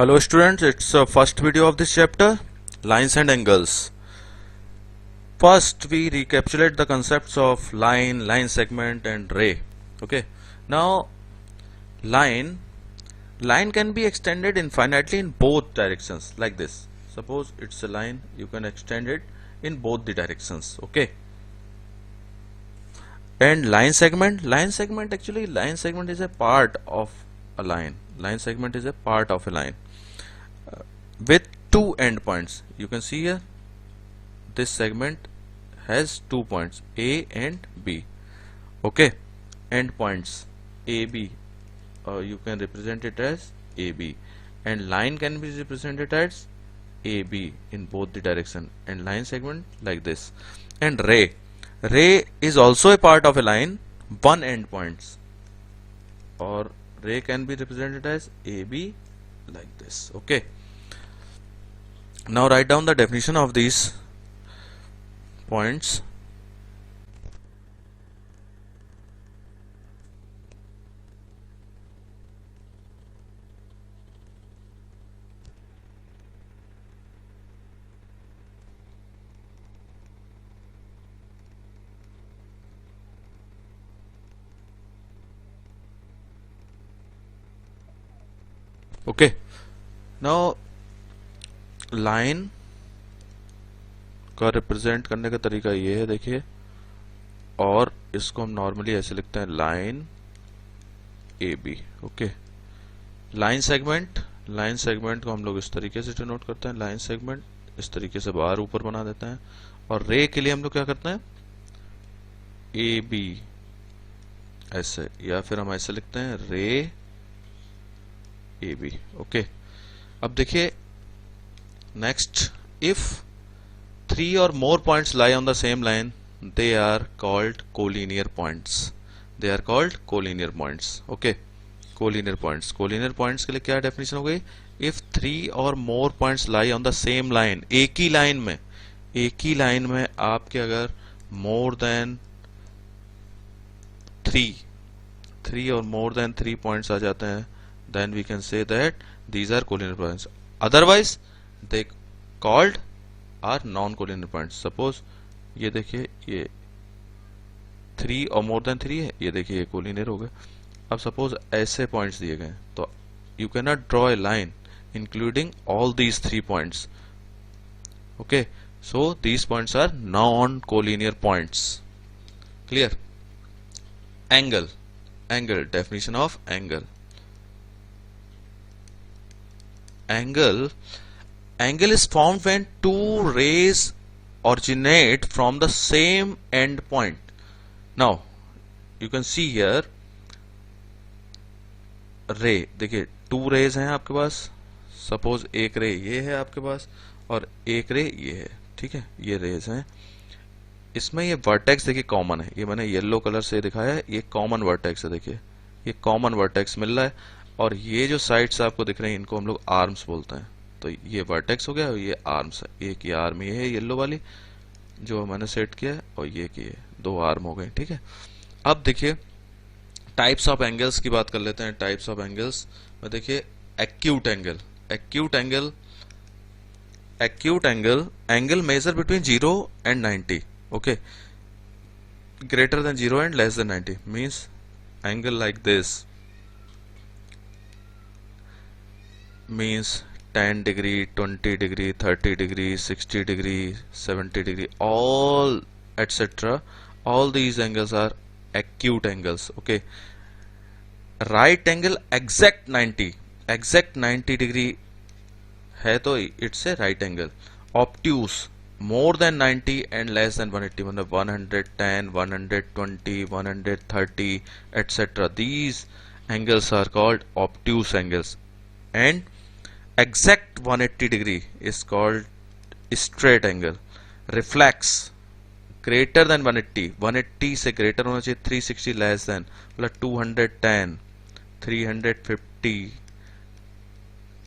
Hello students, it's first video of this chapter, lines and angles. First we recapitulate the concepts of line, line segment and ray. Okay, now line can be extended infinitely in both directions like this. Suppose it's a line, you can extend it in both the directions. Okay, and line segment is a part of a line. Line segment is a part of a line with two endpoints. You can see here this segment has 2 points A and B. Okay, endpoints AB, you can represent it as AB, and line can be represented as AB in both the direction, and line segment like this. And ray is also a part of a line, one endpoints, or ray can be represented as AB like this. Okay, now write down the definition of these points. Okay, now line का represent करने का तरीका ये है, देखिए, और इसको हम नॉर्मली ऐसे लिखते हैं line A B. Okay, line segment को हम लोग इस तरीके से डिनोट करते हैं. लाइन सेगमेंट इस तरीके से बाहर ऊपर बना देते हैं, और रे के लिए हम लोग क्या करते हैं, ए बी ऐसे, या फिर हम ऐसे लिखते हैं रे ए बी. ओके, अब देखिए next, if 3 or more points lie on the same line, they are called collinear points. Okay, collinear points के लिए क्या डेफिनेशन हो गई, if 3 or more points lie on the same line, एक ही लाइन में आपके अगर more than 3 or more than 3 points आ जाते हैं, then we can say that these are collinear points. Otherwise they called are non-collinear points. Suppose ये देखिए, ये 3 और more than 3 है, ये देखिए ये collinear हो गया. अब suppose ऐसे points दिए गए, तो you cannot draw a line including all these 3 points. Okay, so these points are non-collinear points. Clear? Angle, definition of angle. Angle is formed when two rays originate from the same end point. Now you can see here रे, देखिए 2 raise हैं आपके पास. Suppose एक रे ये है आपके पास और एक रे ये है. ठीक है, ये रेज हैं. इसमें ये वर्टेक्स देखिए कॉमन है, ये मैंने येलो कलर से दिखाया है, ये कॉमन वर्टेक्स है. देखिए ये कॉमन वर्टेक्स मिल रहा है, और ये जो साइड्स आपको दिख रहे हैं इनको हम लोग आर्म्स बोलते हैं. तो ये वर्टेक्स हो गया और ये आर्म्स है. एक ये आर्म ये है येलो वाली जो मैंने सेट किया है, और ये की 2 आर्म हो गए. ठीक है, अब देखिए टाइप्स ऑफ एंगल्स की बात कर लेते हैं. टाइप्स ऑफ एंगल्स में देखिए acute angle angle measure between 0 and 90. Okay, greater than 0 and less than 90 means angle like this means 10 degree, 20 degree, 30 degree, 60 degree, 70 degree, all etc. All these angles are acute angles. Okay, right angle exact 90 degree है तो it's a right angle. Obtuse more than 90 and less than 180, मतलब 110, 120, 130 etc. These angles are called obtuse angles. And exact 180 degree is called straight angle. Reflex greater than 180 से greater होना चाहिए, 360 less than, मतलब 210, 350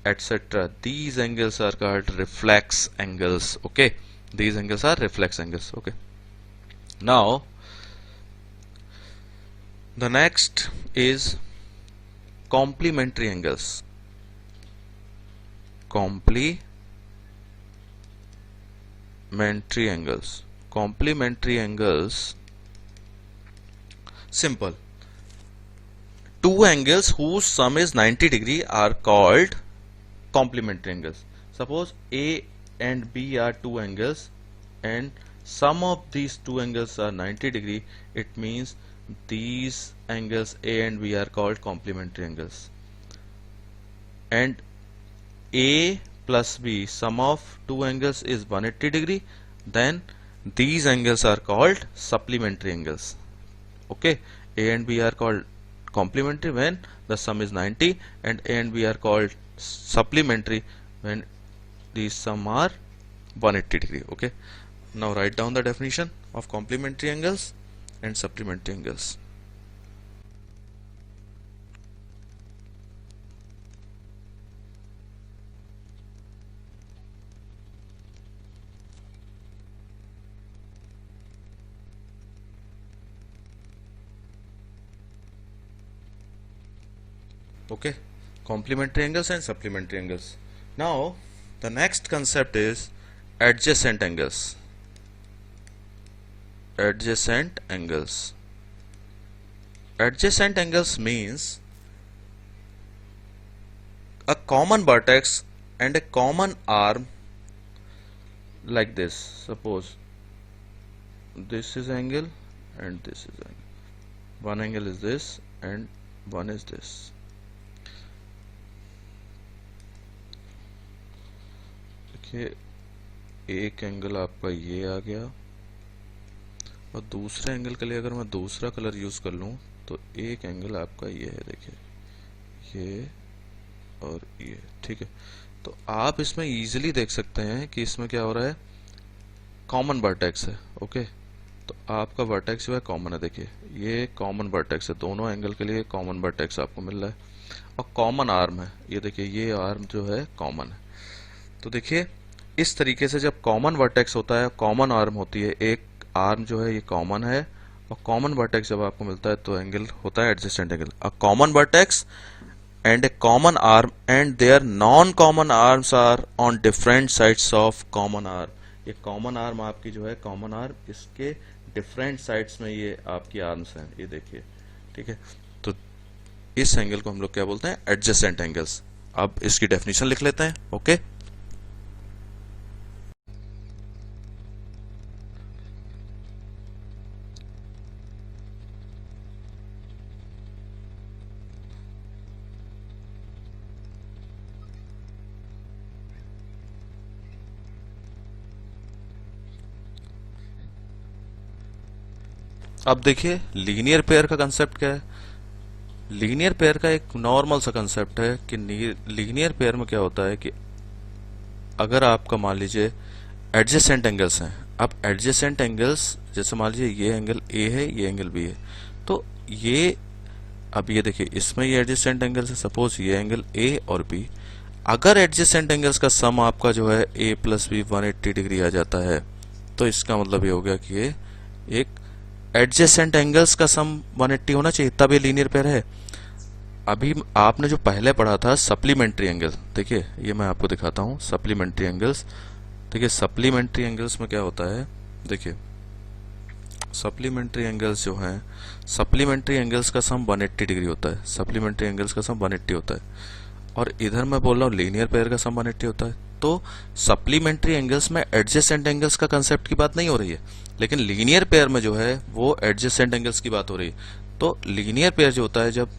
etc. These angles are called reflex angles. Okay, these angles are reflex angles. Okay, now the next is complementary angles. complementary angles. Complementary angles, simple. Two angles whose sum is 90 degree are called complementary angles. Suppose A and B are two angles and sum of these two angles are 90 degree. It means these angles A and B are called complementary angles. And A plus B, sum of two angles is 180 degree, then these angles are called supplementary angles. Okay, A and B are called complementary when the sum is 90, and A and B are called supplementary when these sum are 180 degree. Okay, now write down the definition of complementary angles and supplementary angles. Okay, complementary angles and supplementary angles. Now the next concept is adjacent angles. Adjacent angles. Adjacent angles means a common vertex and a common arm, like this. Suppose this is angle and this is angle. One angle is this and one is this. एक angle आपका ये आ गया और दूसरे angle के लिए अगर मैं दूसरा कलर यूज कर लूं तो एक एंगल आपका ये है, देखिए ये और ये, ठीक है। तो आप इसमें इजीली देख सकते हैं कि इसमें क्या हो रहा है, कॉमन वर्टेक्स है। ओके, तो आपका वर्टेक्स जो है कॉमन है, देखिए ये कॉमन वर्टेक्स है, दोनों एंगल के लिए कॉमन वर्टेक्स आपको मिल रहा है और कॉमन आर्म है, ये देखिए ये आर्म जो है कॉमन है। तो देखिए इस तरीके से जब कॉमन वर्टेक्स होता है, कॉमन आर्म होती है, एक आर्म जो है ये कॉमन है और कॉमन वर्टेक्स जब आपको मिलता है तो एंगल होता है adjacent angle. A common vertex and a common arm and their non common arms are on different sides of common arm. ये कॉमन आर्म आपकी जो है कॉमन आर्म, इसके डिफरेंट साइड्स में ये आपकी आर्म्स हैं, ये देखिए, ठीक है। तो इस एंगल को हम लोग क्या बोलते हैं, एडजेसेंट एंगल्स। अब इसकी डेफिनेशन लिख लेते हैं। ओके, अब देखिए लीनियर पेयर का कंसेप्ट क्या है। लीनियर पेयर का एक नॉर्मल सा कंसेप्ट है कि लीनियर पेयर में क्या होता है कि अगर आपका मान लीजिए एडजेसेंट एंगल्स हैं, अब एडजेसेंट एंगल्स जैसे मान लीजिए ये एंगल ए है, ये एंगल बी है, तो ये अब ये देखिए इसमें ये एडजेसेंट एंगल्स है, सपोज ये एंगल ए और बी, अगर एडजेसेंट एंगल्स का सम आपका जो है ए प्लस बी 180 डिग्री आ जाता है, तो इसका मतलब ये हो गया कि ये एक एडजेसेंट एंगल्स का सम 180 होना चाहिए, तब ये लीनियर पेयर है। अभी आपने जो पहले पढ़ा था सप्लीमेंट्री एंगल, देखिए ये मैं आपको दिखाता हूं सप्लीमेंट्री एंगल्स। देखिए सप्लीमेंट्री एंगल्स में क्या होता है, देखिए सप्लीमेंट्री एंगल्स जो हैं, सप्लीमेंट्री एंगल्स का सम 180 डिग्री होता है, सप्लीमेंट्री एंगल्स का सम 180 होता है, और इधर मैं बोल रहा हूँ लीनियर पेयर का सम 180 होता है। तो सप्लीमेंट्री एंगल्स में एडजेसेंट एंगल्स का कंसेप्ट की बात नहीं हो रही है, लेकिन लीनियर पेयर में जो है वो एडजेसेंट एंगल्स की बात हो रही है। तो लीनियर पेयर जो होता है जब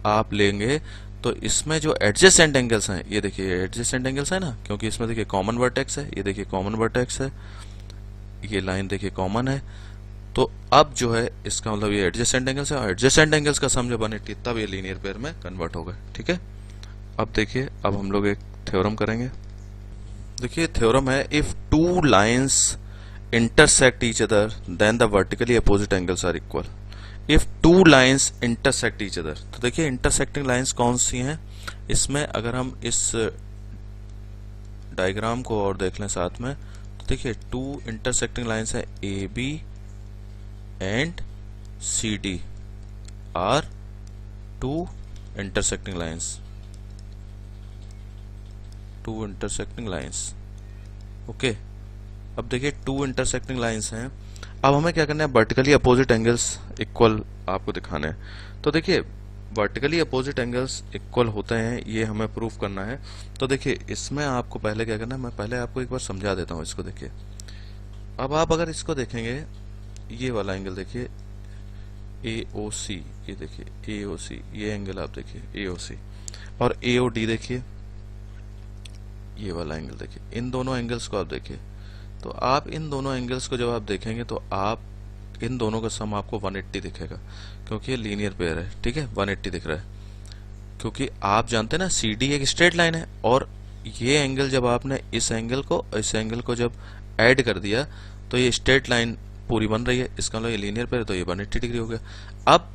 आप लेंगे तो इसमें जो एडजेसेंट एंगल्स हैं, ये देखिए एडजेसेंट एंगल्स है ना, क्योंकि इसमें देखिए कॉमन वर्टेक्स है, ये देखिए कॉमन वर्टेक्स है, ये लाइन देखिए कॉमन है, तो अब जो है इसका मतलब ये एडजेसेंट एंगल्स है, और एडजेसेंट एंगल्स का सम जब 180 तब ये लीनियर पेयर में कन्वर्ट होगा। ठीक है, अब देखिए अब हम लोग एक थ्योरम करेंगे। देखिए थ्योरम है, if two lines intersect each other then the vertically opposite angles are equal. If two lines intersect each other, तो देखिए intersecting lines कौन सी हैं, इसमें अगर हम इस डायग्राम को और देख लें साथ में, तो देखिए टू intersecting lines है AB and CD are two intersecting lines. Two intersecting lines. Okay, अब देखिए टू इंटरसेक्टिंग लाइंस हैं। अब हमें क्या करना है, वर्टिकली अपोजिट एंगल्स इक्वल आपको दिखाने हैं। तो देखिए वर्टिकली अपोजिट एंगल्स इक्वल होते हैं, ये हमें प्रूफ करना है। तो देखिए इसमें आपको पहले क्या करना है, मैं पहले आपको एक बार समझा देता हूँ इसको। देखिए अब आप अगर इसको देखेंगे, ये वाला एंगल देखिए AOC, ये देखिए AOC, ये एंगल आप देखिए AOC, और AOD देखिए, ये वाला एंगल देखिए। इन दोनों एंगल्स को आप देखिए, तो आप इन दोनों एंगल्स को जब आप देखेंगे तो आप इन दोनों का सम आपको 180 दिखेगा, क्योंकि ये लीनियर पेयर है। ठीक है, 180 दिख रहा है, क्योंकि आप जानते हैं ना CD एक स्ट्रेट लाइन है, और ये एंगल जब आपने इस एंगल को जब ऐड कर दिया तो ये स्ट्रेट लाइन पूरी बन रही है, इसका मतलब ये लीनियर पेयर है, तो ये 180 डिग्री हो गया। अब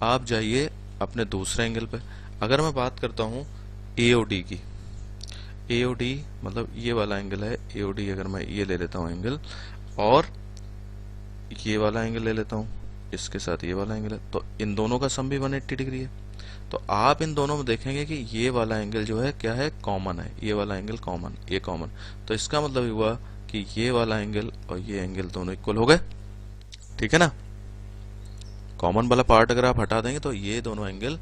आप जाइए अपने दूसरे एंगल पे। अगर मैं बात करता हूँ AOD की, AOD मतलब ये वाला एंगल है AOD, अगर मैं ये ले लेता हूँ एंगल, और ये वाला एंगल ले लेता हूँ, इसके साथ ये वाला एंगल है, तो इन दोनों का सम भी 180 डिग्री है। तो आप इन दोनों में देखेंगे कि ये वाला एंगल जो है क्या है, कॉमन है, ये वाला एंगल कॉमन, ये कॉमन। तो इसका मतलब हुआ कि ये वाला एंगल और ये एंगल दोनों इक्वल हो गए। ठीक है ना, कॉमन वाला पार्ट अगर आप हटा देंगे तो ये दोनों एंगल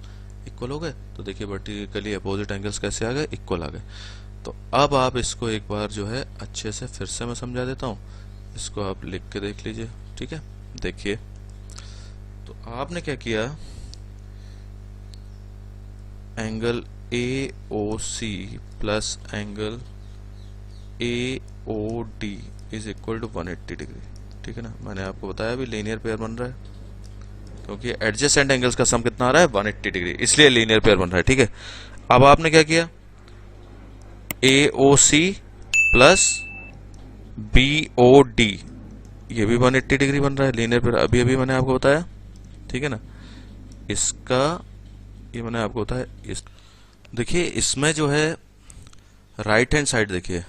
इक्वल हो गए। तो देखिए वर्टिकली अपोजिट एंगल्स कैसे आ गए, इक्वल आ गए। तो अब आप इसको एक बार जो है अच्छे से फिर से मैं समझा देता हूँ, इसको आप लिख के देख लीजिए। ठीक है, देखिए तो आपने क्या किया, angle AOC plus angle AOD is equal to 180 degree. ठीक है ना, मैंने आपको बताया अभी लीनियर पेयर बन रहा है, क्योंकि एडजेसेंट एंगल्स का सम कितना आ रहा है, 180 डिग्री, इसलिए लीनियर पेयर बन रहा है। ठीक है, अब आपने क्या किया, AOC प्लस BOD, ये भी 180 डिग्री बन रहा है, लीनियर पेयर अभी अभी मैंने आपको बताया। ठीक है ना, इसका ये मैंने आपको बताया। इस देखिए इसमें जो है राइट हैंड साइड, देखिए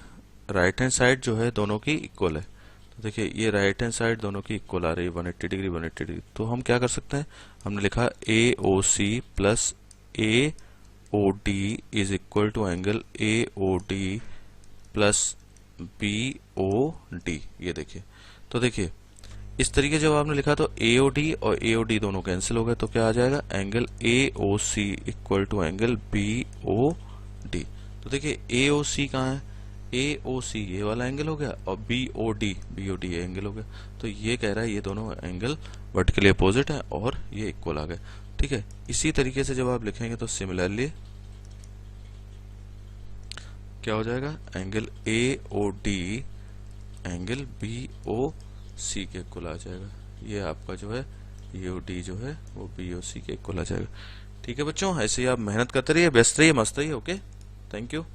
राइट हैंड साइड जो है दोनों की इक्वल है। तो देखिए ये राइट हैंड साइड दोनों की इक्वल आ रही है, 180 डिग्री 180 डिग्री। तो हम क्या कर सकते हैं, हमने लिखा AOC plus AOD is equal to angle AOD plus BOD। ये देखिए, तो देखिए इस तरीके जब आपने लिखा तो AOD और AOD दोनों कैंसिल हो गए, तो क्या आ जाएगा, angle AOC equal to angle BOD। तो देखिए AOC कहाँ है, AOC ये वाला एंगल हो गया, और BOD ये एंगल हो गया। तो ये कह रहा है ये दोनों एंगल वर्टिकली अपोजिट है और ये इक्वल आ गए। ठीक है, इसी तरीके से जब आप लिखेंगे तो सिमिलरली क्या हो जाएगा, एंगल AOD एंगल BOC के इक्वल आ जाएगा। ये आपका जो है AOD जो है वो BOC के इक्वल आ जाएगा। ठीक है बच्चों, ऐसे ही आप मेहनत करते रहिए, व्यस्त रहिए, मस्त रहिए। Okay, thank you.